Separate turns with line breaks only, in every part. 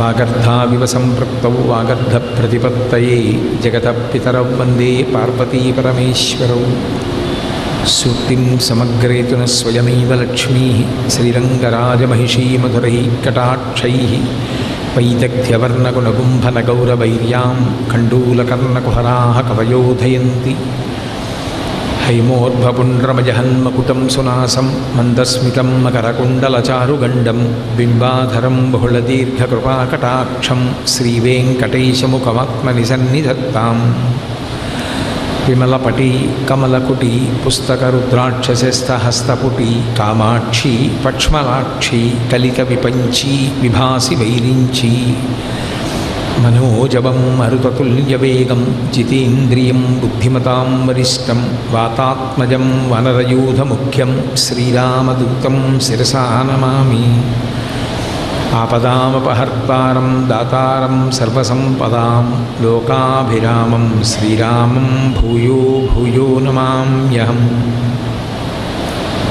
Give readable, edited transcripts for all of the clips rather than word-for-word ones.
వాగర్ధావివ సంపృక్తౌ వాగర్ధ ప్రతిపత్తయే జగతః పితరౌ వందే పార్వతీ పరమేశ్వరౌ. సూక్తిం సమగ్రేతున స్వయమైవ లక్ష్మీ శ్రీరంగరాజమహిషీ మధురైః కటాక్షైః వైదగ్ధ్యవర్ణగుణగుంభనగౌరవైర్యాం కండూలకర్ణకుహరాः కవయోధయంతి. హైమోర్ధ్వపుండ్రమజహన్మకుటం సునాసం మందస్మితం మకరకుండలచారుగండం బింబాధరం బహుళదీర్ఘకృపాకటాక్షం శ్రీవేంకటేశముఖమాత్మని సన్నిధత్తాం. విమలపటి కమలకుటి పుస్తకరుద్రాక్షసస్థహస్తపుటి కామాక్షి పక్ష్మలాక్షి కలిక విపంచీ విభాసి వైరించి. మనోజవం మరుతతుల్యవేగం జితేంద్రియం బుద్ధిమతాం వరిష్టం వాతాత్మజం వనరయూధముఖ్యం శ్రీరామదూతం శిరసా నమామి. ఆపదామపహర్తారం దాతారం సర్వసంపదాం లోకాభిరామం శ్రీరామం భూయో భూయో నమామ్యహం.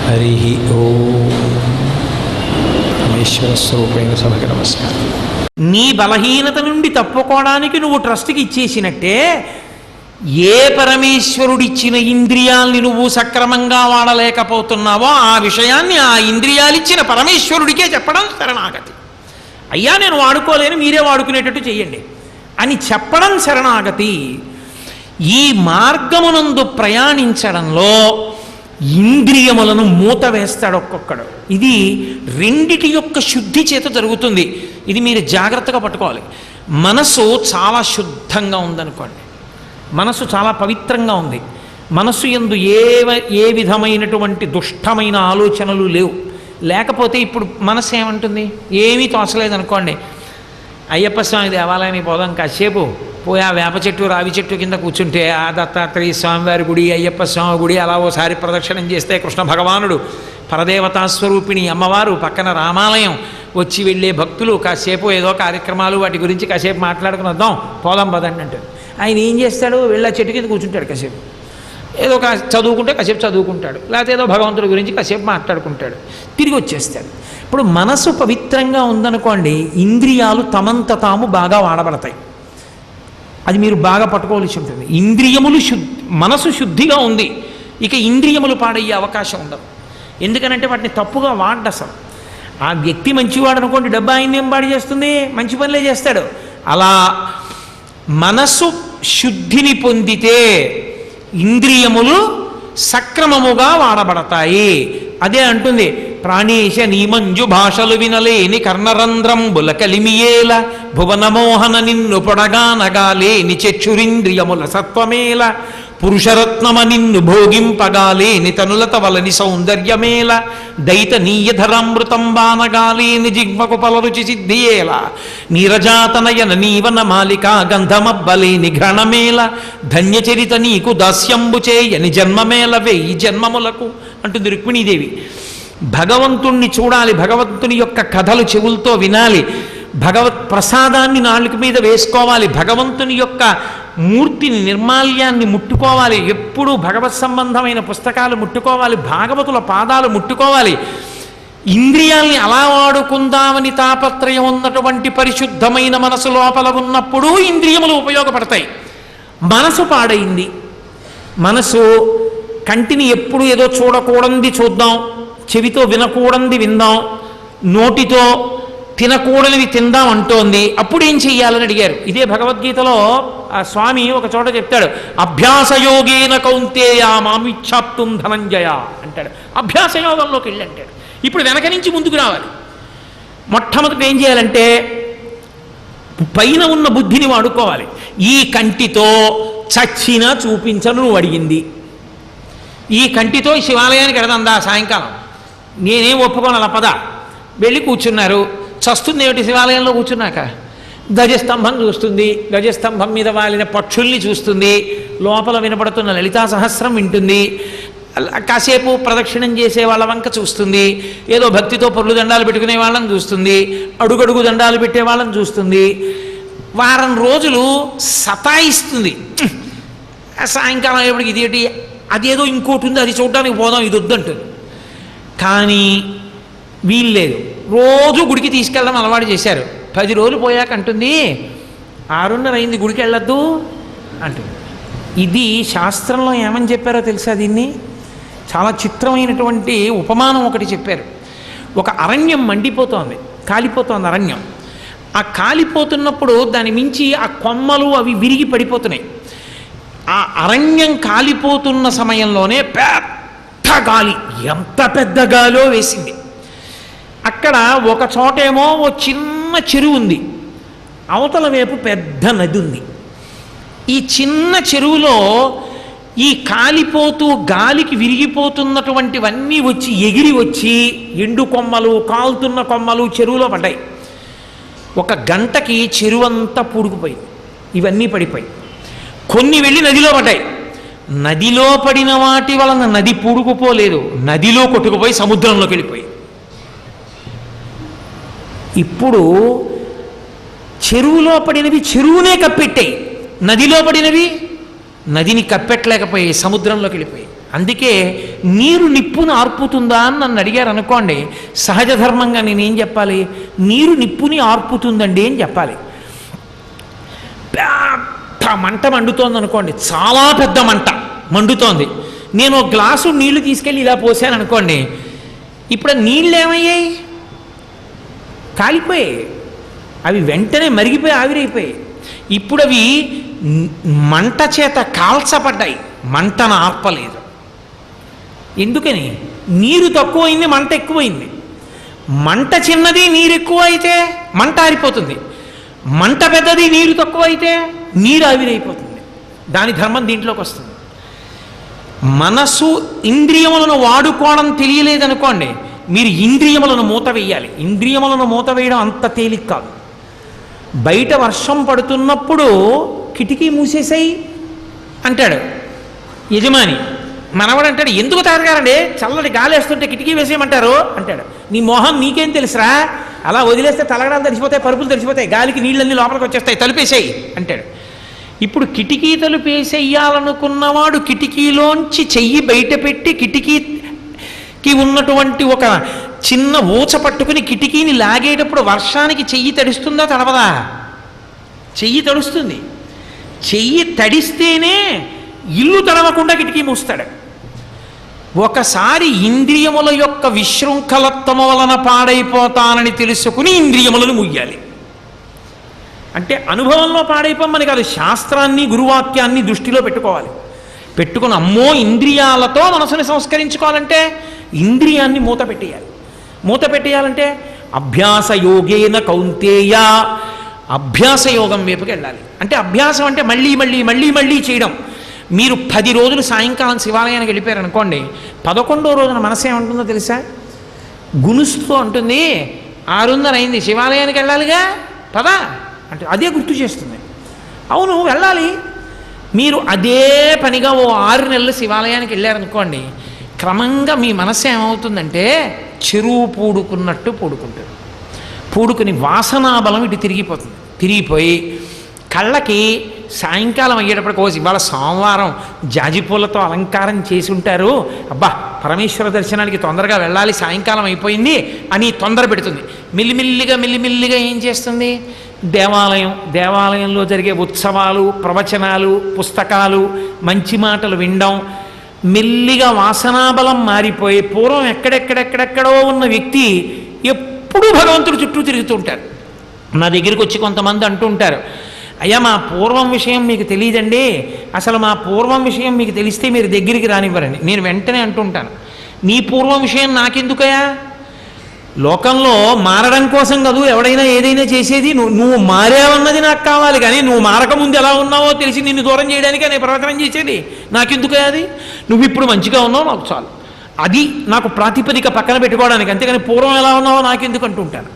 హరి ఓం. పరమేశ్వర స్వరూపైన సభకి నమస్కారం.
నీ బలహీనత నుండి తప్పుకోవడానికి నువ్వు ట్రస్ట్కి ఇచ్చేసినట్టే ఏ పరమేశ్వరుడిచ్చిన ఇంద్రియాల్ని నువ్వు సక్రమంగా వాడలేకపోతున్నావో ఆ విషయాన్ని ఆ ఇంద్రియాలిచ్చిన పరమేశ్వరుడికే చెప్పడం శరణాగతి. అయ్యా నేను వాడుకోలేను, మీరే వాడుకునేటట్టు చెయ్యండి అని చెప్పడం శరణాగతి. ఈ మార్గమునందు ప్రయాణించడంలో ఇంద్రియములను మూత వేస్తాడు ఒక్కొక్కడు. ఇది రెండిటి యొక్క శుద్ధి చేత జరుగుతుంది. ఇది మీరు జాగ్రత్తగా పట్టుకోవాలి. మనసు చాలా శుద్ధంగా ఉందనుకోండి, మనసు చాలా పవిత్రంగా ఉంది, మనసు యందు ఏ విధమైనటువంటి దుష్టమైన ఆలోచనలు లేవు. లేకపోతే ఇప్పుడు మనసు ఏమంటుంది, ఏమీ తోచలేదనుకోండి, అయ్యప్ప స్వామి దేవాలయానికి పోదాం కాసేపు, పోయి ఆ వేప చెట్టు రావి చెట్టు కింద కూర్చుంటే ఆ దత్తాత్రేయ స్వామివారి గుడి అయ్యప్ప స్వామి గుడి అలా ఓసారి ప్రదక్షిణం చేస్తే కృష్ణ భగవానుడు పరదేవతాస్వరూపిణి అమ్మవారు పక్కన రామాలయం వచ్చి వెళ్ళే భక్తులు కాసేపు ఏదో కార్యక్రమాలు వాటి గురించి కాసేపు మాట్లాడుకుని వద్దాం పోదాం పదండి అంటాడు. ఆయన ఏం చేస్తాడు, వెళ్ళి ఆ చెట్టు కింద కూర్చుంటాడు, కాసేపు ఏదో చదువుకుంటే కాసేపు చదువుకుంటాడు, లేకపోతే ఏదో భగవంతుడి గురించి కాసేపు మాట్లాడుకుంటాడు, తిరిగి వచ్చేస్తాడు. ఇప్పుడు మనసు పవిత్రంగా ఉందనుకోండి, ఇంద్రియాలు తమంత తాము బాగా వాడబడతాయి. అది మీరు బాగా పట్టుకోవాల్సి ఉంటుంది. ఇంద్రియములు మనసు శుద్ధిగా ఉంది, ఇక ఇంద్రియములు పాడయ్యే అవకాశం ఉండదు. ఎందుకనంటే వాటిని తప్పుగా వాడ్డ. అసలు ఆ వ్యక్తి మంచివాడు అనుకోండి, డబ్బా ఆయన ఏం పాడు చేస్తుంది, మంచి పనులే చేస్తాడు. అలా మనసు శుద్ధిని పొందితే ఇంద్రియములు సక్రమముగా వాడబడతాయి. అదే అంటుంది, ప్రాణేశ నీమంజు భాషలు వినలేని కర్ణరంధ్రం బులకలిమియేల భువనమోహన నిన్ను పొడగానగాలేని చక్షురింద్రియముల సత్వమేల పురుషరత్నమ నిన్ను భోగింపగాలేని తనులత వలని సౌందర్యమేల దైతనీయధరామృతం బానగాలేని జిగ్మకు పలరుచి సిద్ధియేల నీరజాతనయన నీవన మాలికా గంధమబ్బలేని ఘ్రణమేల ధన్యచరిత నీకు దాస్యంబు చేయని జన్మమేల వేయి జన్మములకు అంటుంది రుక్మిణీదేవి. భగవంతుణ్ణి చూడాలి, భగవంతుని యొక్క కథలు చెవులతో వినాలి, భగవత్ ప్రసాదాన్ని నాలుక మీద వేసుకోవాలి, భగవంతుని యొక్క మూర్తిని నిర్మాల్యాన్ని ముట్టుకోవాలి, ఎప్పుడూ భగవత్ సంబంధమైన పుస్తకాలు ముట్టుకోవాలి, భాగవతుల పాదాలు ముట్టుకోవాలి. ఇంద్రియాల్ని అలా వాడుకుందామని తాపత్రయం ఉన్నటువంటి పరిశుద్ధమైన మనసు లోపల ఉన్నప్పుడు ఇంద్రియములు ఉపయోగపడతాయి. మనసు పాడైంది, మనసు కంటిని ఎప్పుడు ఏదో చూడకూడంది చూద్దాం, చెవితో వినకూడంది విందాం, నోటితో తినకూడనివి తిందాం అంటోంది, అప్పుడు ఏం చెయ్యాలని అడిగారు. ఇదే భగవద్గీతలో ఆ స్వామి ఒక చోట చెప్తాడు, అభ్యాసయోగేన కౌంతేయ మామిచ్ఛాప్తుం ధనంజయ అంటాడు. అభ్యాసయోగంలోకి వెళ్ళి అంటాడు. ఇప్పుడు వెనక నుంచి ముందుకు రావాలి. మొట్టమొదటి ఏం చేయాలంటే పైన ఉన్న బుద్ధిని వాడుకోవాలి. ఈ కంటితో చచ్చినా చూపించను నువ్వు అడిగింది, ఈ కంటితో శివాలయానికి ఎడదందా సాయంకాలం, నేనేం ఒప్పుకోను అలా పద. వెళ్ళి కూర్చున్నారు. చస్తుంది ఏమిటి శివాలయంలో కూర్చున్నాక? గజస్తంభం చూస్తుంది, గజస్తంభం మీద వాలిన పక్షుల్ని చూస్తుంది, లోపల వినపడుతున్న లలితా సహస్రం వింటుంది, కాసేపు ప్రదక్షిణం చేసే వాళ్ళ వంక చూస్తుంది, ఏదో భక్తితో పొర్లు దండాలు పెట్టుకునే వాళ్ళని చూస్తుంది, అడుగడుగు దండాలు పెట్టే వాళ్ళని చూస్తుంది. వారం రోజులు సతాయిస్తుంది. సాయంకాలం ఎప్పటికి ఇదేంటి, అదేదో ఇంకోటి ఉంది, అది చూడడానికి పోదాం, ఇది వద్దంటుంది. కానీ వీల్లేదు, రోజు గుడికి తీసుకెళ్ళడం అలవాటు చేశారు. 10 రోజులు పోయాక అంటుంది, 6:30 అయింది, గుడికి వెళ్ళొద్దు అంటుంది. ఇది శాస్త్రంలో ఏమని చెప్పారో తెలుసా? దీన్ని చాలా చిత్రమైనటువంటి ఉపమానం ఒకటి చెప్పారు. ఒక అరణ్యం మండిపోతోంది, కాలిపోతోంది అరణ్యం. ఆ కాలిపోతున్నప్పుడు దాని మించి ఆ కొమ్మలు అవి విరిగి పడిపోతున్నాయి. ఆ అరణ్యం కాలిపోతున్న సమయంలోనే పెద్ద గాలి, ఎంత పెద్ద గాలో వేసింది. అక్కడ ఒక చోటేమో ఓ చిన్న చెరువు ఉంది, అవతల వైపు పెద్ద నది ఉంది. ఈ చిన్న చెరువులో ఈ కాలిపోతూ గాలికి విరిగిపోతున్నటువంటివన్నీ వచ్చి ఎగిరి వచ్చి ఎండు కొమ్మలు, కాలుతున్న కొమ్మలు చెరువులో పడ్డాయి. 1 గంటకి చెరువు అంతా పూడుకుపోయింది, ఇవన్నీ పడిపోయి. కొన్ని వెళ్ళి నదిలో పడ్డాయి. నదిలో పడిన వాటి వలన నది పూడుకుపోలేదు, నదిలో కొట్టుకుపోయి సముద్రంలోకి వెళ్ళిపోయి. ఇప్పుడు చెరువులో పడినవి చెరువునే కప్పెట్టాయి, నదిలో పడినవి నదిని కప్పెట్టలేకపోయి సముద్రంలోకి వెళ్ళిపోయి. అందుకే నీరు నిప్పును ఆర్పుతుందా అని నన్ను అడిగారు అనుకోండి, సహజ ధర్మంగా నేనేం చెప్పాలి? నీరు నిప్పుని ఆర్పుతుందండి అని చెప్పాలి. పెద్ద మంట మండుతోంది అనుకోండి, చాలా పెద్ద మంట మండుతోంది. నేను ఒక గ్లాసు నీళ్లు తీసుకెళ్ళి ఇలా పోసాను అనుకోండి, ఇప్పుడు నీళ్ళు ఏమయ్యాయి? కాలిపోయాయి, అవి వెంటనే మరిగిపోయి ఆవిరైపోయాయి. ఇప్పుడు అవి మంట చేత కాల్చబడ్డాయి, మంటను ఆర్పలేదు. ఎందుకని? నీరు తక్కువైంది, మంట ఎక్కువైంది. మంట చిన్నది, నీరు ఎక్కువ అయితే మంట ఆరిపోతుంది. మంట పెద్దది, నీరు తక్కువ అయితే నీరు ఆవిరైపోతుంది. దాని ధర్మం దీంట్లోకి వస్తుంది. మనసు ఇంద్రియములను వాడుకోవడం తెలియలేదనుకోండి, మీరు ఇంద్రియములను మూత వేయాలి. ఇంద్రియములను మూత వేయడం అంత తేలిక కాదు. బయట వర్షం పడుతున్నప్పుడు కిటికీ మూసేసాయి అంటాడు యజమాని. మనవాడు అంటాడు, ఎందుకు తారగారండి, చల్లటి గాలి వేస్తుంటే కిటికీ వేసేయమంటారు అంటాడు. నీ మొహం నీకేం తెలుసురా, అలా వదిలేస్తే తలగడాలు తడిసిపోతాయి, పరుపులు తడిసిపోతాయి, గాలికి నీళ్ళన్నీ లోపలికి వచ్చేస్తాయి, తలుపేసాయి అంటాడు. ఇప్పుడు కిటికీ తలుపేసేయాలనుకున్నవాడు కిటికీలోంచి చెయ్యి బయట పెట్టి కిటికీకి ఉన్నటువంటి ఒక చిన్న ఊచ పట్టుకుని కిటికీని లాగేటప్పుడు వర్షానికి చెయ్యి తడుస్తుందా తడవదా? చెయ్యి తడుస్తుంది. చెయ్యి తడిస్తేనే ఇల్లు తడవకుండా కిటికీ మూస్తాడు. ఒకసారి ఇంద్రియముల యొక్క విశృంఖలత్వము వలన పాడైపోతానని తెలుసుకుని ఇంద్రియములను ముయ్యాలి. అంటే అనుభవంలో పాడైపోమని కాదు, శాస్త్రాన్ని గురువాక్యాన్ని దృష్టిలో పెట్టుకోవాలి. పెట్టుకుని అమ్మో ఇంద్రియాలతో మనసుని సంస్కరించుకోవాలంటే ఇంద్రియాన్ని మూత పెట్టేయాలి. మూత పెట్టేయాలంటే అభ్యాస యోగేన కౌంతేయ, అభ్యాస యోగం వైపుకి వెళ్ళాలి. అంటే అభ్యాసం అంటే మళ్ళీ మళ్ళీ మళ్ళీ మళ్ళీ చేయడం. మీరు 10 రోజులు సాయంకాలం శివాలయానికి వెళ్ళిపోయారు అనుకోండి, 11వ రోజున మనసు ఏమంటుందో తెలుసా? గునుస్తూ ఉంటుంది, 6:30 అయింది, శివాలయానికి వెళ్ళాలిగా పదా అంటే అదే గుర్తు చేస్తుంది. అవును వెళ్ళాలి. మీరు అదే పనిగా ఓ 6 నెలలు శివాలయానికి వెళ్ళారనుకోండి, క్రమంగా మీ మనసు ఏమవుతుందంటే చెరువు పూడుకున్నట్టు పూడుకుంటుంది. పూడుకుని వాసనాబలం ఇటు తిరిగిపోతుంది. తిరిగిపోయి కళ్ళకి సాయంకాలం అయ్యేటప్పటికి, ఇవాళ సోమవారం జాజిపూలతో అలంకారం చేసి ఉంటారు, అబ్బా పరమేశ్వర దర్శనానికి తొందరగా వెళ్ళాలి, సాయంకాలం అయిపోయింది అని తొందర పెడుతుంది. మెల్లిమెల్లిగా ఏం చేస్తుంది? దేవాలయంలో జరిగే ఉత్సవాలు, ప్రవచనాలు, పుస్తకాలు, మంచి మాటలు వినడం, మెల్లిగా వాసనాబలం మారిపోయి పూర్వం ఎక్కడెక్కడెక్కడెక్కడో ఉన్న వ్యక్తి ఎప్పుడూ భగవంతుడు చుట్టూ తిరుగుతూ ఉంటారు. నా దగ్గరికి వచ్చి కొంతమంది అంటూ ఉంటారు, అయ్యా మా పూర్వం విషయం మీకు తెలియదండి, అసలు మా పూర్వం విషయం మీకు తెలిస్తే మీరు దగ్గరికి రానివ్వరండి. నేను వెంటనే అంటుంటాను, నీ పూర్వం విషయం నాకెందుకయా? లోకంలో మారడం కోసం కాదు ఎవడైనా ఏదైనా చేసేది, నువ్వు మారావన్నది నాకు కావాలి, కానీ నువ్వు మారకముందు ఎలా ఉన్నావో తెలిసి నిన్ను దూరం చేయడానికి నేను ప్రవర్తన చేసేది నాకెందుకయా? అది నువ్వు ఇప్పుడు మంచిగా ఉన్నావు నాకు చాలు. అది నాకు ప్రాతిపదిక పక్కన పెట్టుకోవడానికి, అంతేగాని పూర్వం ఎలా ఉన్నావో నాకెందుకు అంటుంటాను.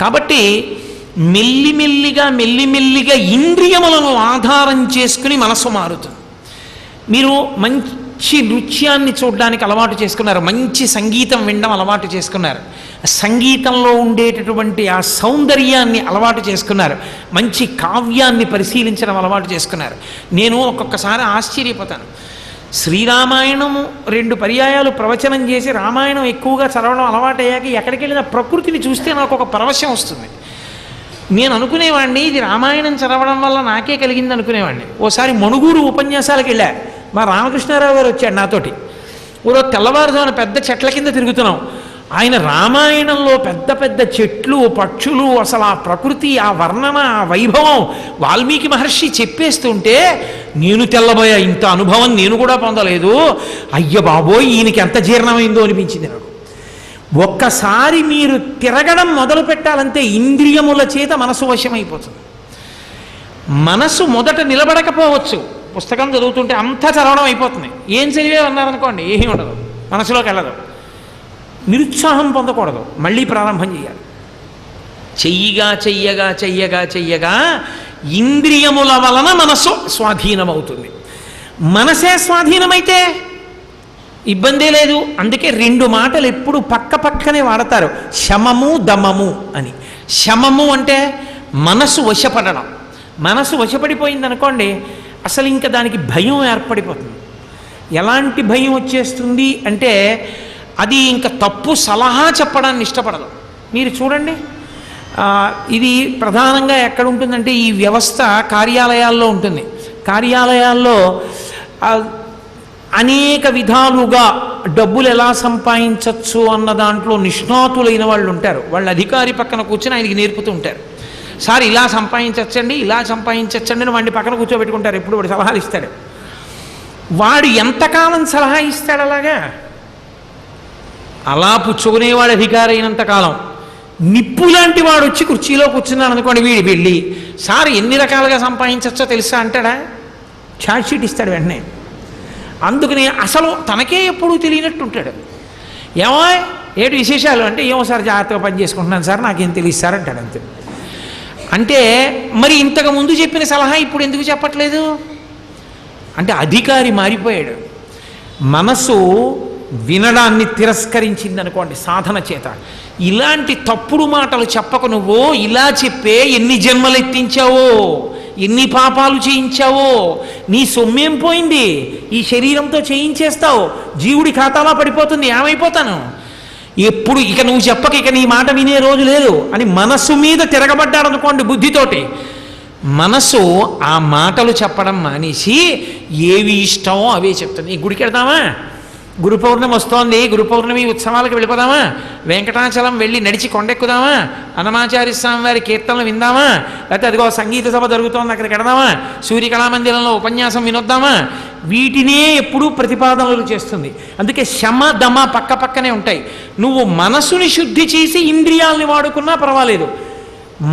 కాబట్టి మెల్లిమెల్లిగా ఇంద్రియములను ఆధారం చేసుకుని మనస్సు మారుతుంది. మీరు మంచి నృత్యాన్ని చూడడానికి అలవాటు చేసుకున్నారు, మంచి సంగీతం వినడం అలవాటు చేసుకున్నారు, సంగీతంలో ఉండేటటువంటి ఆ సౌందర్యాన్ని అలవాటు చేసుకున్నారు, మంచి కావ్యాన్ని పరిశీలించడం అలవాటు చేసుకున్నారు. నేను ఒక్కొక్కసారి ఆశ్చర్యపోతాను. శ్రీరామాయణము 2 పర్యాయాలు ప్రవచనం చేసి రామాయణం ఎక్కువగా చదవడం అలవాటయ్యాక ఎక్కడికి వెళ్ళిన ప్రకృతిని చూస్తే నాకు ఒక పరవశం వస్తుంది. నేను అనుకునేవాడిని ఇది రామాయణం చదవడం వల్ల నాకే కలిగింది అనుకునేవాడిని. ఓసారి మణుగూరు ఉపన్యాసాలకు వెళ్ళా. మా రామకృష్ణారావు గారు వచ్చాడు నాతోటి. ఊరో తెల్లవారుజామున పెద్ద చెట్ల కింద తిరుగుతున్నాం. ఆయన రామాయణంలో పెద్ద పెద్ద చెట్లు, పక్షులు, అసలు ఆ ప్రకృతి, ఆ వర్ణన, ఆ వైభవం వాల్మీకి మహర్షి చెప్పేస్తుంటే నేను తెల్లబోయా. ఇంత అనుభవం నేను కూడా పొందలేదు. అయ్య బాబోయ్, ఈయనకి ఎంత జీర్ణమైందో అనిపించింది నాకు. ఒక్కసారి మీరు తిరగడం మొదలు పెట్టాలంటే ఇంద్రియముల చేత మనసు వశమైపోతుంది. మనసు మొదట నిలబడకపోవచ్చు, పుస్తకం చదువుతుంటే అంతా చదవడం అయిపోతుంది. ఏం చదివే అన్నారనుకోండి, ఏమీ ఉండదు, మనసులోకి వెళ్ళదు. నిరుత్సాహం పొందకూడదు, మళ్ళీ ప్రారంభం చేయాలి. చెయ్యగా ఇంద్రియముల వలన మనస్సు స్వాధీనమవుతుంది. మనసే స్వాధీనమైతే ఇబ్బందే లేదు. అందుకే 2 మాటలు ఎప్పుడు పక్క పక్కనే వాడతారు, శమము దమము అని. శమము అంటే మనసు వశపడడం. మనసు వశపడిపోయింది అనుకోండి, అసలు ఇంకా దానికి భయం ఏర్పడిపోతుంది. ఎలాంటి భయం వచ్చేస్తుంది అంటే అది ఇంకా తప్పు సలహా చెప్పడాన్ని ఇష్టపడదు. మీరు చూడండి, ఇది ప్రధానంగా ఎక్కడ ఉంటుందంటే ఈ వ్యవస్థ కార్యాలయాల్లో ఉంటుంది. కార్యాలయాల్లో అనేక విధాలుగా డబ్బులు ఎలా సంపాదించవచ్చు అన్న దాంట్లో నిష్ణాతులైన వాళ్ళు ఉంటారు. వాళ్ళు అధికారి పక్కన కూర్చొని ఆయనకి నేర్పుతూ ఉంటారు. సార్ ఇలా సంపాదించచ్చండి, ఇలా సంపాదించచ్చండి అని వాడిని పక్కన కూర్చోబెట్టుకుంటారు. ఎప్పుడు వాడు సలహాలు ఇస్తాడు. వాడు ఎంతకాలం సలహా ఇస్తాడు అలాగా? అలా పుచ్చుకునేవాడు అధికారి అయినంతకాలం. నిప్పు లాంటి వాడు వచ్చి కుర్చీలో కూర్చున్నాడు అనుకోండి, వీడి వెళ్ళి సార్ ఎన్ని రకాలుగా సంపాదించచ్చో తెలుసా అంటాడా? ఛార్జ్షీట్ ఇస్తాడు వెంటనే. అందుకని అసలు తనకే ఎప్పుడూ తెలియనట్టు ఉంటాడు. ఏమో ఏడు విశేషాలు అంటే, ఏమో సార్ జాగ్రత్తగా పని చేసుకుంటున్నాను సార్, నాకేం తెలియదు సార్ అంటాడు అంతే. అంటే మరి ఇంతకు ముందు చెప్పిన సలహా ఇప్పుడు ఎందుకు చెప్పట్లేదు అంటే అధికారి మారిపోయాడు. మనసు వినడాన్ని తిరస్కరించింది అనుకోండి సాధన చేత. ఇలాంటి తప్పుడు మాటలు చెప్పకు, నువ్వు ఇలా చెప్పే ఎన్ని జన్మలు ఎత్తించావో, ఎన్ని పాపాలు చేయించావో, నీ సొమ్మేం పోయింది, ఈ శరీరంతో చేయించేస్తావు, జీవుడి ఖాతాలో పడిపోతుంది, ఏమైపోతాను, ఎప్పుడు ఇక నువ్వు చెప్పక ఇక నీ మాట వినే రోజు లేదు అని మనస్సు మీద తిరగబడ్డాడు అనుకోండి బుద్ధితోటి. మనసు ఆ మాటలు చెప్పడం మానేసి ఏవి ఇష్టమో అవే చెప్తుంది. ఈ గుడికి వెళ్దామా, గురు పౌర్ణమి వస్తోంది, గురు పౌర్ణమి ఉత్సవాలకు వెళ్ళిపోదామా, వెంకటాచలం వెళ్ళి నడిచి కొండెక్కుదామా, అన్నమాచార్య స్వామి వారి కీర్తనలు విందామా, లేకపోతే అదిగో సంగీత సభ జరుగుతోంది అక్కడికి వెడదామా, సూర్యకళామందిరంలో ఉపన్యాసం వినొద్దామా, వీటినే ఎప్పుడూ ప్రతిపాదనలు చేస్తుంది. అందుకే శమ దమ పక్క పక్కనే ఉంటాయి. నువ్వు మనసుని శుద్ధి చేసి ఇంద్రియాలని వాడుకున్నా పర్వాలేదు,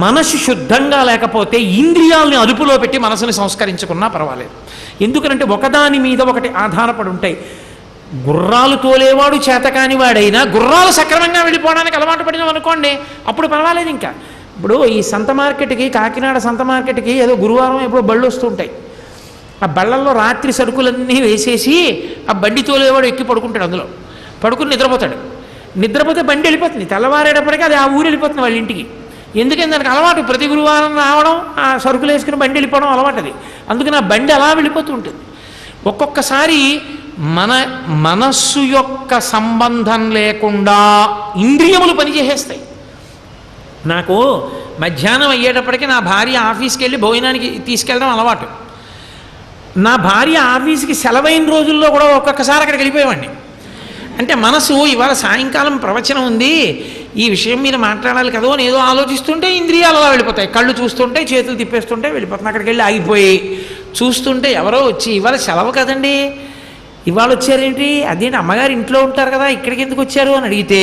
మనసు శుద్ధంగా లేకపోతే ఇంద్రియాలని అదుపులో పెట్టి మనసుని సంస్కరించుకున్నా పర్వాలేదు. ఎందుకనంటే ఒకదాని మీద ఒకటి ఆధారపడి ఉంటాయి. గుర్రాలు తోలేవాడు చేతకాని వాడైనా గుర్రాలు సక్రమంగా వెళ్ళిపోవడానికి అలవాటు పడినాం అనుకోండి, అప్పుడు పర్వాలేదు. ఇంకా ఇప్పుడు ఈ సంత మార్కెట్కి, కాకినాడ సంత మార్కెట్కి ఏదో గురువారం ఎప్పుడో బళ్ళు వస్తుంటాయి. ఆ బళ్ళల్లో రాత్రి సరుకులన్నీ వేసేసి ఆ బండి తోలేవాడు ఎక్కి పడుకుంటాడు, అందులో పడుకుని నిద్రపోతాడు. నిద్రపోతే బండి వెళ్ళిపోతుంది, తెల్లవారేటప్పటికీ అది ఆ ఊరు వెళ్ళిపోతుంది వాళ్ళ ఇంటికి. ఎందుకని దానికి అలవాటు, ప్రతి గురువారం రావడం, ఆ సరుకులు వేసుకుని బండి వెళ్ళిపోవడం అలవాటు అది. అందుకని ఆ బండి అలా వెళ్ళిపోతూ ఉంటుంది. ఒక్కొక్కసారి మన మనస్సు యొక్క సంబంధం లేకుండా ఇంద్రియములు పనిచేసేస్తాయి. నాకు మధ్యాహ్నం అయ్యేటప్పటికీ నా భార్య ఆఫీస్కి వెళ్ళి భోజనానికి తీసుకెళ్ళడం అలవాటు. నా భార్య ఆఫీస్కి సెలవైన రోజుల్లో కూడా ఒక్కొక్కసారి అక్కడికి వెళ్ళిపోయేవాడిని. అంటే మనసు ఇవాళ సాయంకాలం ప్రవచనం ఉంది, ఈ విషయం మీద మాట్లాడాలి కదా అని ఏదో ఆలోచిస్తుంటే ఇంద్రియాలు అలా వెళ్ళిపోతాయి. కళ్ళు చూస్తుంటే, చేతులు తిప్పేస్తుంటే వెళ్ళిపోతాయి. అక్కడికి వెళ్ళి ఆగిపోయి చూస్తుంటే ఎవరో వచ్చి, ఇవాళ సెలవు కదండి, ఇవాళ వచ్చారేంటి, అదేంటి అమ్మగారు ఇంట్లో ఉంటారు కదా, ఇక్కడికి ఎందుకు వచ్చారు అని అడిగితే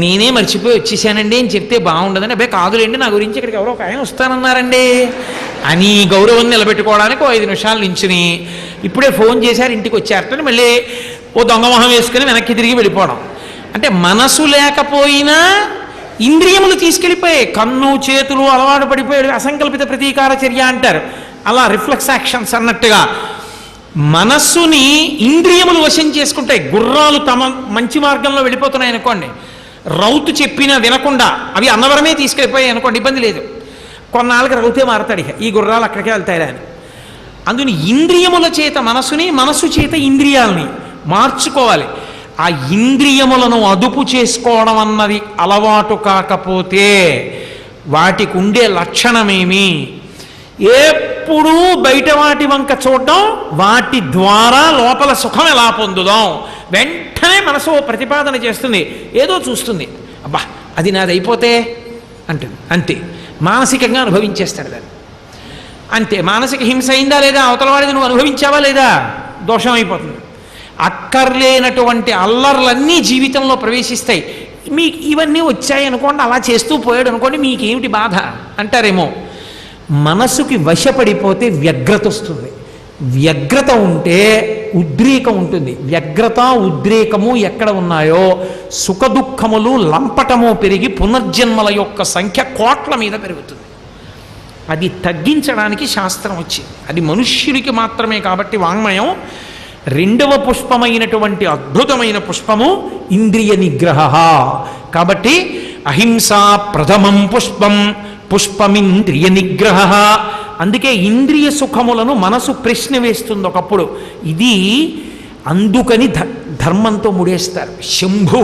నేనే మర్చిపోయి వచ్చేసానండి అని చెప్తే బాగుండదని, అబ్బాయి కాదులేండి నా గురించి ఇక్కడికి ఎవరో ఒక ఆయన వస్తానన్నారండి అని గౌరవం నిలబెట్టుకోవడానికి 5 నిమిషాలు నించుని ఇప్పుడే ఫోన్ చేశారు ఇంటికి వచ్చారటని మళ్ళీ ఓ దొంగమొహం వేసుకుని వెనక్కి తిరిగి వెళ్ళిపోవడం. అంటే మనసు లేకపోయినా ఇంద్రియములు తీసుకెళ్ళిపోయాయి. కన్ను చేతులు అలవాటు పడిపోయాడు, అసంకల్పిత ప్రతీకార చర్య అంటారు. అలా రిఫ్లెక్స్ యాక్షన్స్ అన్నట్టుగా మనస్సుని ఇంద్రియములు వశం చేసుకుంటాయి. గుర్రాలు తమ మంచి మార్గంలో వెళ్ళిపోతున్నాయి అనుకోండి, రౌతు చెప్పినా వినకుండా అవి అన్నవరమే తీసుకెళ్ళిపోయాయి అనుకోండి, ఇబ్బంది లేదు. కొన్నాళ్ళకి రౌతే మారతాడు, ఇక ఈ గుర్రాలు అక్కడికే వెళ్తాయిరా అని. అందుని ఇంద్రియముల చేత మనసుని, మనస్సు చేత ఇంద్రియాలని మార్చుకోవాలి. ఆ ఇంద్రియములను అదుపు చేసుకోవడం అన్నది అలవాటు కాకపోతే వాటికి ఉండే లక్షణమేమి? ఎప్పుడూ బయట వాటి వంక చూడడం, వాటి ద్వారా లోపల సుఖం ఎలా పొందుదాం, వెంటనే మనసు ప్రతిపాదన చేస్తుంది, ఏదో చూస్తుంది, అబ్బా అది నాది అయిపోతే అంటుంది, అంతే మానసికంగా అనుభవించేస్తాడు దాన్ని. అంతే, మానసిక హింస అయిందా లేదా, అవతల వాడిది నువ్వు అనుభవించావా లేదా, దోషం అయిపోతుంది. అక్కర్లేనటువంటి అల్లర్లన్నీ జీవితంలో ప్రవేశిస్తాయి. మీకు ఇవన్నీ వచ్చాయి అనుకోండి, అలా చేస్తూ పోయాడు అనుకోండి, మీకేమిటి బాధ అంటారేమో. మనసుకి వశపడిపోతే వ్యగ్రత వస్తుంది. వ్యగ్రత ఉంటే ఉద్రేకం ఉంటుంది. వ్యగ్రత ఉద్రేకము ఎక్కడ ఉన్నాయో సుఖదుఖములు లంపటము పెరిగి పునర్జన్మల యొక్క సంఖ్య కోట్ల మీద పెరుగుతుంది. అది తగ్గించడానికి శాస్త్రం వచ్చింది. అది మనుష్యుడికి మాత్రమే కాబట్టి వాంగ్మయం రెండవ పుష్పమైనటువంటి అద్భుతమైన పుష్పము ఇంద్రియ నిగ్రహ. కాబట్టి అహింసా ప్రథమం పుష్పం పుష్పమింద్రియ నిగ్రహ. అందుకే ఇంద్రియ సుఖములను మనసు ప్రశ్న వేస్తుంది ఒకప్పుడు. ఇది అందుకని ధర్మంతో ముడేస్తారు. శంభు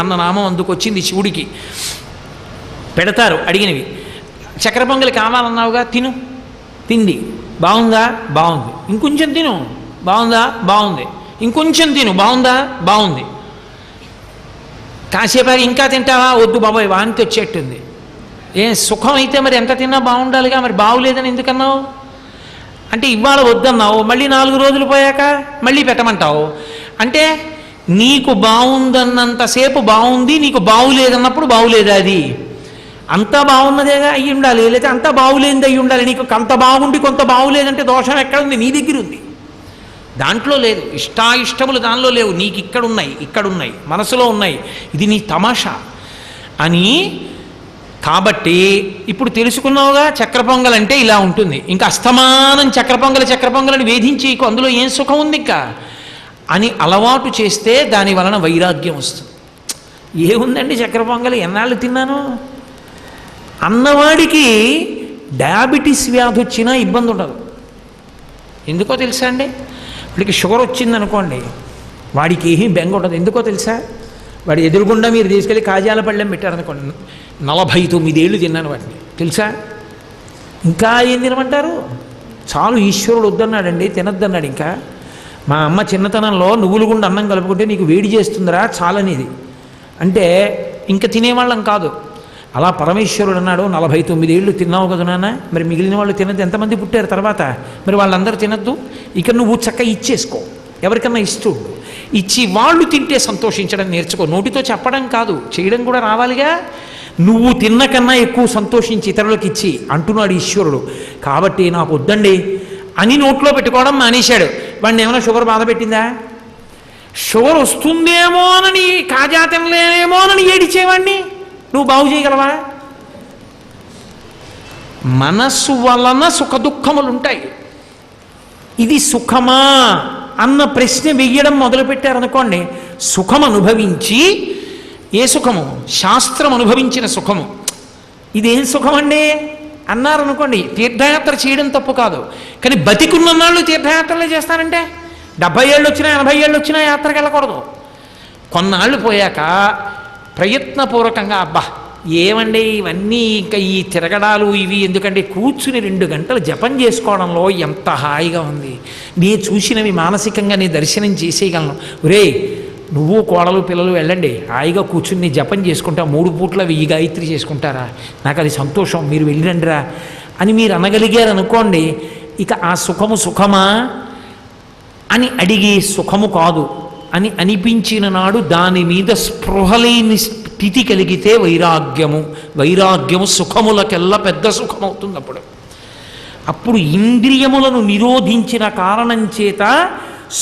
అన్న నామం అందుకొచ్చింది శివుడికి. పెడతారు అడిగినవి. చక్కెర పొంగలి కావాలన్నావుగా, తిను, తింది, బాగుందా, బాగుంది, ఇంకొంచెం తిను, బాగుందా, బాగుంది, ఇంకొంచెం తిను, బాగుందా, బాగుంది, కాసేపు ఇంకా తింటావా, వద్దు బాబాయ్ వాంతి వచ్చేట్టుంది. సుఖం అయితే మరి ఎంత తిన్నా బాగుండాలిగా, మరి బాగులేదని ఎందుకన్నావు అంటే ఇవాళ వద్దన్నావు, మళ్ళీ 4 రోజులు పోయాక మళ్ళీ పెట్టమంటావు. అంటే నీకు బాగుందన్నంతసేపు బాగుంది, నీకు బాగులేదన్నప్పుడు బాగులేదా? అది అంతా బాగున్నదేగా అయ్యి ఉండాలి, లేదా అంతా బాగులేనిది అయ్యి ఉండాలి. నీకు కొంత బాగుండి కొంత బాగులేదంటే దోషం ఎక్కడుంది? నీ దగ్గర ఉంది, దాంట్లో లేదు. ఇష్టాయిష్టములు దానిలో లేవు, నీకు ఇక్కడున్నాయి, ఇక్కడున్నాయి, మనసులో ఉన్నాయి. ఇది నీ తమాషా అని. కాబట్టి ఇప్పుడు తెలుసుకున్నావుగా, చక్కెర పొంగల్ అంటే ఇలా ఉంటుంది. ఇంకా అస్తమానం చక్కెర పొంగలని వేధించేకు, అందులో ఏం సుఖం ఉంది ఇంకా అని అలవాటు చేస్తే దాని వలన వైరాగ్యం వస్తుంది. ఏముందండి చక్కెర పొంగలి ఎన్నాళ్ళు తిన్నాను అన్నవాడికి డయాబెటీస్ వ్యాధి వచ్చినా ఇబ్బంది ఉండదు. ఎందుకో తెలుసా అండి? వాడికి షుగర్ వచ్చిందనుకోండి, వాడికి ఏమీ బెంగ ఉండదు. ఎందుకో తెలుసా? వాడి ఎదురుగుండా మీరు తీసుకెళ్ళి కాజాల పళ్ళెం పెట్టారనుకోండి, 49 ఏళ్ళు తిన్నాను వాటిని, తెలుసా? ఇంకా ఏం తినమంటారు? చాలు, ఈశ్వరుడు వద్దన్నాడండి, తినద్దన్నాడు. ఇంకా మా అమ్మ చిన్నతనంలో నువ్వులు గుండా అన్నం కలుపుకుంటే నీకు వేడి చేస్తుందిరా చాలనేది. అంటే ఇంకా తినేవాళ్ళం కాదు. అలా పరమేశ్వరుడు అన్నాడు, 49 ఏళ్ళు తిన్నావు కదా నాన్న, మరి మిగిలిన వాళ్ళు తినద్దు. ఎంతమంది పుట్టారు తర్వాత? మరి వాళ్ళందరూ తినద్దు. ఇక నువ్వు చక్కగా ఇచ్చేసుకో, ఎవరికన్నా ఇస్తూ ఇచ్చి వాళ్ళు తింటే సంతోషించడం నేర్చుకో. నోటితో చెప్పడం కాదు, చేయడం కూడా రావాలిగా. నువ్వు తిన్న కన్నా ఎక్కువ సంతోషించి ఇతరులకు ఇచ్చి అంటున్నాడు ఈశ్వరుడు. కాబట్టి నాకు వద్దండి అని నోట్లో పెట్టుకోవడం మానేశాడు. వాడిని ఏమైనా షుగర్ బాధ పెట్టిందా? షుగర్ వస్తుందేమోనని, కాజా తినలేమోనని ఏడిచేవాడిని నువ్వు బాగు చేయగలవా? మనస్సు వలన సుఖదుఖములు ఉంటాయి. ఇది సుఖమా అన్న ప్రశ్న వెయ్యడం మొదలుపెట్టారనుకోండి, సుఖం అనుభవించి, ఏ సుఖము? శాస్త్రం అనుభవించిన సుఖము. ఇదేం సుఖం అండి అన్నారనుకోండి, తీర్థయాత్ర చేయడం తప్పు కాదు, కానీ బతికున్ననాళ్ళు తీర్థయాత్రలే చేస్తానంటే 70 ఏళ్ళు వచ్చినా 80 ఏళ్ళు వచ్చినా యాత్రకు వెళ్ళకూడదు. కొన్నాళ్ళు పోయాక ప్రయత్నపూర్వకంగా, అబ్బా ఏమండి ఇవన్నీ ఇంకా ఈ తిరగడాలు ఇవి ఎందుకంటే, కూర్చుని 2 గంటలు జపం చేసుకోవడంలో ఎంత హాయిగా ఉంది. నీ చూసినవి మానసికంగా నీ దర్శనం చేసేయగలను. ఒరే నువ్వు కోడలు పిల్లలు వెళ్ళండి, హాయిగా కూర్చుని నీ జపం చేసుకుంటా, 3 పూట్ల 1000 గాయత్రి చేసుకుంటారా, నాకు అది సంతోషం, మీరు వెళ్ళిరండిరా అని మీరు అనగలిగారు అనుకోండి. ఇక ఆ సుఖము సుఖమా అని అడిగి, సుఖము కాదు అని అనిపించిన నాడు దాని మీద స్పృహలేని స్థితి కలిగితే వైరాగ్యము సుఖములకెల్లా పెద్ద సుఖమవుతుంది. అప్పుడు ఇంద్రియములను నిరోధించిన కారణం చేత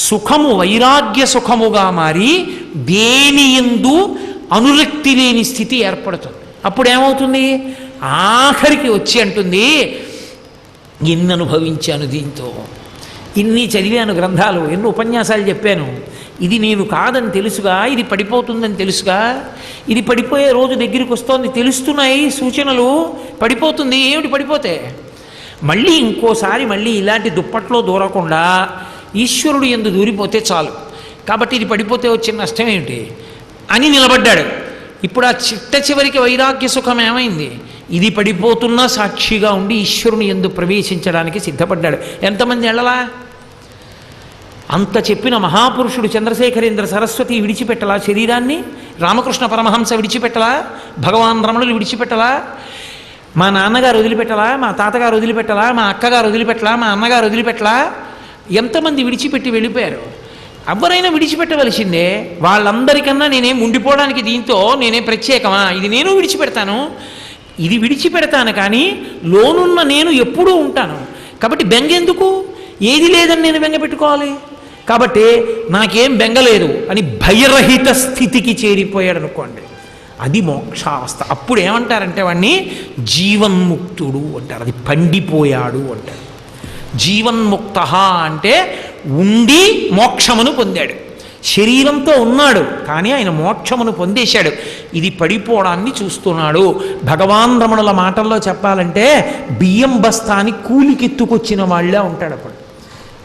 సుఖము వైరాగ్య సుఖముగా మారి దేని యందు అనురక్తి లేని స్థితి ఏర్పడుతుంది. అప్పుడు ఏమవుతుంది? ఆఖరికి వచ్చి అంటుంది, ఎన్ని అనుభవించాను దీంతో, ఇన్ని చదివాను గ్రంథాలు, ఎన్ని ఉపన్యాసాలు చెప్పాను, ఇది నేను కాదని తెలుసుగా, ఇది పడిపోతుందని తెలుసుగా, ఇది పడిపోయే రోజు దగ్గరికి వస్తోంది, తెలుస్తున్నాయి సూచనలు, పడిపోతుంది. ఏమిటి పడిపోతే? మళ్ళీ ఇంకోసారి మళ్ళీ ఇలాంటి దుప్పట్లో దూరకుండా ఈశ్వరుడు యందు దూరిపోతే చాలు. కాబట్టి ఇది పడిపోతే వచ్చిన నష్టం ఏమిటి అని నిలబడ్డాడు. ఇప్పుడు ఆ చిట్ట చివరికి వైరాగ్య సుఖం ఏమైంది? ఇది పడిపోతున్నా సాక్షిగా ఉండి ఈశ్వరుని యందు ప్రవేశించడానికి సిద్ధపడ్డాడు. ఎంతమంది ఎళ్ళలా? అంత చెప్పిన మహాపురుషుడు చంద్రశేఖరేంద్ర సరస్వతి విడిచిపెట్టలా శరీరాన్ని? రామకృష్ణ పరమహంస విడిచిపెట్టలా? భగవాన్ రమణులు విడిచిపెట్టలా? మా నాన్నగారు వదిలిపెట్టలా? మా తాతగారు వదిలిపెట్టలా? మా అక్కగారు వదిలిపెట్టలా? మా అన్నగారు వదిలిపెట్టలా? ఎంతమంది విడిచిపెట్టి వెళ్ళిపోయారు? ఎవరైనా విడిచిపెట్టవలసిందే. వాళ్ళందరికన్నా నేనేం ఉండిపోవడానికి దీంతో నేనే ప్రత్యేకమా? ఇది నేను విడిచిపెడతాను, ఇది విడిచిపెడతాను, కానీ లోనున్న నేను ఎప్పుడూ ఉంటాను. కాబట్టి బెంగెందుకు? ఏది లేదని నేను బెంగ పెట్టుకోవాలి? కాబట్టి నాకేం బెంగలేదు అని భయరహిత స్థితికి చేరిపోయాడు అనుకోండి, అది మోక్షావస్థ. అప్పుడు ఏమంటారంటే వాడిని జీవన్ముక్తుడు అంటారు, అది పండిపోయాడు అంటారు. జీవన్ముక్త అంటే ఉండి మోక్షమును పొందాడు. శరీరంతో ఉన్నాడు కానీ ఆయన మోక్షమును పొందేశాడు. ఇది పడిపోవడాన్ని చూస్తున్నాడు. భగవాన్ రమణుల మాటల్లో చెప్పాలంటే బియ్యం బస్తాని కూలికెత్తుకొచ్చిన వాళ్ళే ఉంటాడు. అప్పుడు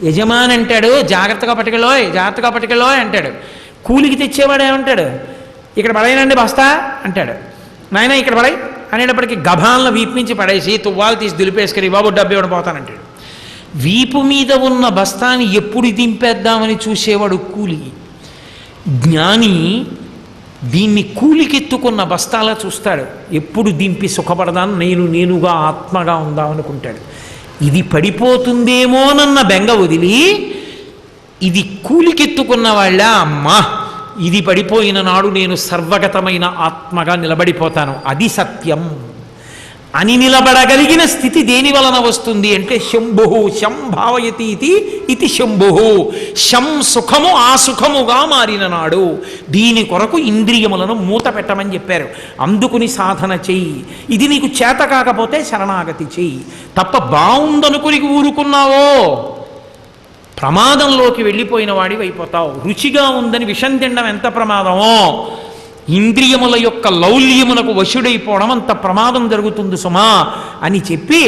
యజమాని అంటాడు, జాగ్రత్తగా పట్టుకెళ్ళోయ్, జాగ్రత్తగా పట్టుకెళ్ళోయ్ అంటాడు. కూలికి తెచ్చేవాడు ఏమంటాడు? ఇక్కడ పడేయనండి బస్తా అంటాడు. నాయన ఇక్కడ పడాయి అనేటప్పటికీ గభాలను వీపు నుంచి పడేసి తువ్వాలు తీసి దులిపేసుకుని బాబు డబ్బు ఇవ్వడం పోతానంటాడు. వీపు మీద ఉన్న బస్తాని ఎప్పుడు దింపేద్దామని చూసేవాడు కూలి. జ్ఞాని దీన్ని కూలికెత్తుకున్న బస్తాలా చూస్తాడు. ఎప్పుడు దింపి సుఖపడదాను, నేనుగా ఆత్మగా ఉందామనుకుంటాడు. ఇది పడిపోతుందేమోనన్న బెంగ వదిలి ఇది కూలికెత్తుకున్న వాళ్ళ అమ్మా, ఇది పడిపోయిన నాడు నేను సర్వగతమైన ఆత్మగా నిలబడిపోతాను, అది సత్యం అని నిలబడగలిగిన స్థితి దేని వలన వస్తుంది అంటే శంభు శం భావయతి ఇది శంభు. శం సుఖము ఆ సుఖముగా మారిన నాడు. దీని కొరకు ఇంద్రియములను మూత పెట్టమని చెప్పారు. అందుకుని సాధన చెయ్యి. ఇది నీకు చేత కాకపోతే శరణాగతి చెయ్యి. తప్ప బాగుందనుకుని ఊరుకున్నావో ప్రమాదంలోకి వెళ్ళిపోయిన వాడివి అయిపోతావు. రుచిగా ఉందని విషం తినడం ఎంత ప్రమాదమో, ఇంద్రియముల యొక్క లౌల్యమునకు వశుడైపోవడం అంత ప్రమాదం జరుగుతుంది సుమా అని చెప్పి,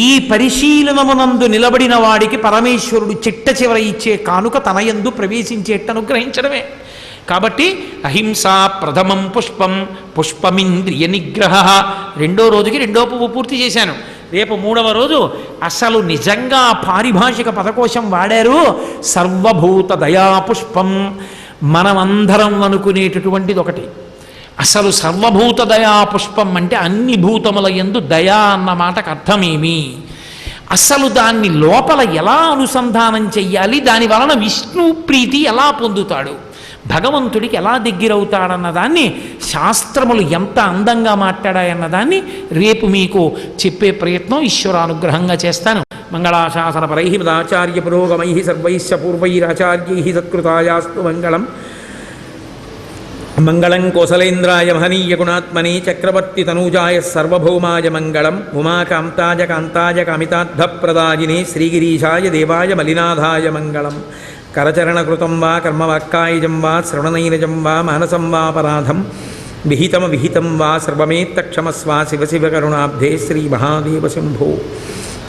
ఈ పరిశీలనమునందు నిలబడిన వాడికి పరమేశ్వరుడు చిట్ట చివర ఇచ్చే కానుక తనయందు ప్రవేశించేట్టు అనుగ్రహించడమే. కాబట్టి అహింసా ప్రథమం పుష్పం పుష్పమింద్రియ నిగ్రహ. రెండో రోజుకి రెండో పువ్వు పూర్తి చేశాను. రేపు మూడవ రోజు అసలు నిజంగా పారిభాషిక పదకోశం వాడారు. సర్వభూత దయా పుష్పం. మనమందరం అనుకునేటటువంటిది ఒకటి. అసలు సర్వభూత దయా పుష్పం అంటే అన్ని భూతముల యందు దయా అన్న మాటకు అర్థమేమి, అసలు దాన్ని లోపల ఎలా అనుసంధానం చెయ్యాలి, దాని వలన విష్ణు ప్రీతి ఎలా పొందుతాడు, భగవంతుడికి ఎలా దగ్గరవుతాడన్న దాన్ని శాస్త్రములు ఎంత అందంగా మాట్లాడాయన్న దాన్ని రేపు మీకు చెప్పే ప్రయత్నం ఈశ్వరానుగ్రహంగా చేస్తాను. మంగళాశాసనపరై మదాచార్య పురోగమై సర్వైశ్చ పూర్వైరాచార్యై సత్కృతాయాస్తు మంగళం. మంగళం కోసలేంద్రాయ మహనీయ గుణాత్మనే చక్రవర్తి తనూజాయ సర్వభౌమాయ మంగళం. ఉమాకాంతాయ కాంతాయ కామితార్థప్రదాయినే శ్రీగిరీశాయ దేవాయ మలినాథాయ మంగళం. కరచరణకృతం వా కర్మవాక్కాయజం వా శ్రవణనైనజం వా మానసం వాపరాధం విహితం వా సర్వమేత్తక్షమస్వ శివ శివ కరుణాబ్ధే శ్రీ మహాదేవ శంభో.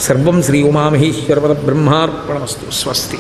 సర్వం శ్రీ ఉమామహేశ్వర బ్రహ్మార్పణమస్తు. స్వస్తి.